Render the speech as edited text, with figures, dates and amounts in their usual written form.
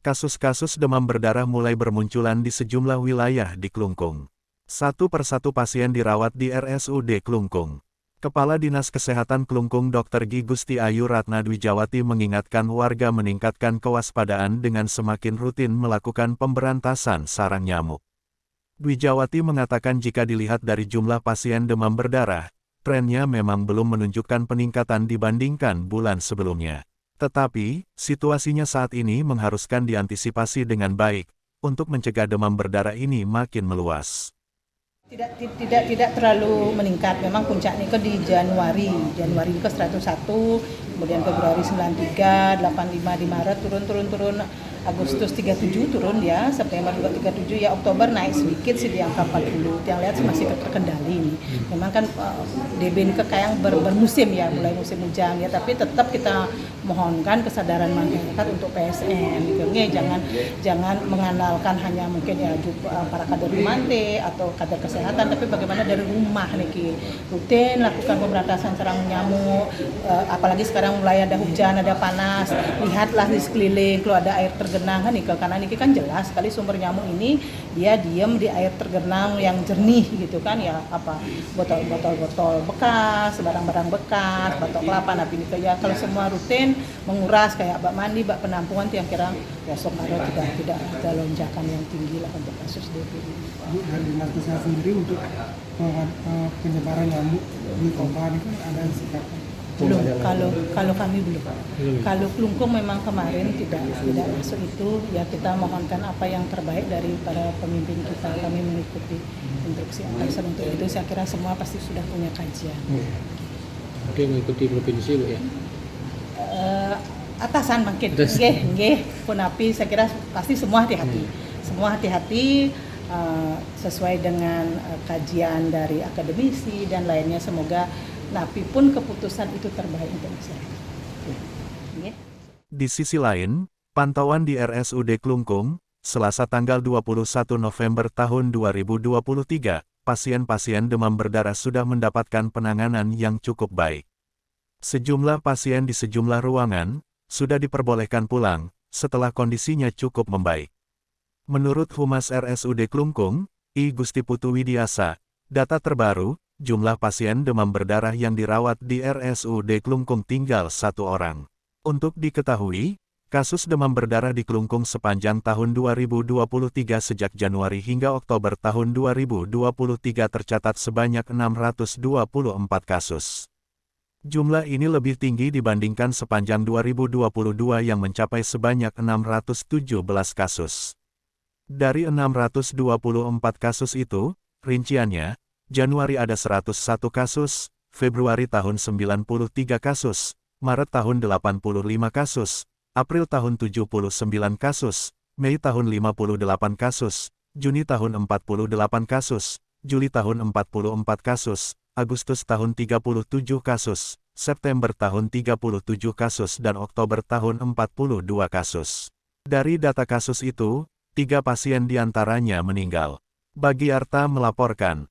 Kasus-kasus demam berdarah mulai bermunculan di sejumlah wilayah di Klungkung. Satu persatu pasien dirawat di RSUD Klungkung. Kepala Dinas Kesehatan Klungkung Dr. Gi Gusti Ayu Ratna Dwijawati mengingatkan warga meningkatkan kewaspadaan dengan semakin rutin melakukan pemberantasan sarang nyamuk. Dwijawati mengatakan jika dilihat dari jumlah pasien demam berdarah, trennya memang belum menunjukkan peningkatan dibandingkan bulan sebelumnya. Tetapi, situasinya saat ini mengharuskan diantisipasi dengan baik, untuk mencegah demam berdarah ini makin meluas. Tidak terlalu meningkat, memang puncaknya ke di Januari ke 101, kemudian Februari 93, 85 di Maret turun, Agustus 37 turun ya, September juga 37 ya, Oktober naik sedikit sih di angka 40. Yang lihat masih terkendali nih. Memang kan DB ini kayak bermusim ya, mulai musim hujan ya, tapi tetap kita mohonkan kesadaran masyarakat untuk PSN gitu. Jangan mengandalkan hanya mungkin ya para kader Mante atau kader kesehatan, tapi bagaimana dari rumah nih rutin lakukan pemberantasan sarang nyamuk, apalagi sekarang mulai ada hujan, ada panas, lihatlah di sekeliling kalau ada air tergenang kan nih, karena ini kan jelas sekali sumber nyamuk ini dia diem di air tergenang yang jernih gitu kan ya, apa botol-botol bekas, barang-barang bekas, batok kelapa, nah ini ya kalau semua rutin menguras kayak bak mandi, bak penampungan yang kira besok ada tidak ada lonjakan yang tinggi lah untuk kasus DP ini. Bu, dari Dinas Kesehatan sendiri untuk penyebaran nyamuk di Toba itu ada sikapnya? Belum, kalau kami belum. Kalau Klungkung memang kemarin tidak masuk itu, ya kita mohonkan apa yang terbaik dari para pemimpin kita, kami mengikuti instruksi atasan untuk itu. Saya kira semua pasti sudah punya kajian. Oke, mengikuti provinsi Bu ya? Atasan mungkin, nggih, Punapi saya kira pasti semua hati-hati. Semua hati-hati sesuai dengan kajian dari akademisi dan lainnya, semoga Napi pun keputusan itu terbaik untuk masyarakat. Di sisi lain, pantauan di RSUD Klungkung, Selasa tanggal 21 November tahun 2023, pasien-pasien demam berdarah sudah mendapatkan penanganan yang cukup baik. Sejumlah pasien di sejumlah ruangan sudah diperbolehkan pulang setelah kondisinya cukup membaik. Menurut Humas RSUD Klungkung, I Gusti Putu Widiasa, data terbaru, jumlah pasien demam berdarah yang dirawat di RSUD Klungkung tinggal 1 orang. Untuk diketahui, kasus demam berdarah di Klungkung sepanjang tahun 2023 sejak Januari hingga Oktober tahun 2023 tercatat sebanyak 624 kasus. Jumlah ini lebih tinggi dibandingkan sepanjang 2022 yang mencapai sebanyak 617 kasus. Dari 624 kasus itu, rinciannya, Januari ada 101 kasus, Februari tahun 93 kasus, Maret tahun 85 kasus, April tahun 79 kasus, Mei tahun 58 kasus, Juni tahun 48 kasus, Juli tahun 44 kasus, Agustus tahun 37 kasus, September tahun 37 kasus dan Oktober tahun 42 kasus. Dari data kasus itu, 3 pasien diantaranya meninggal. Bagi Arta melaporkan.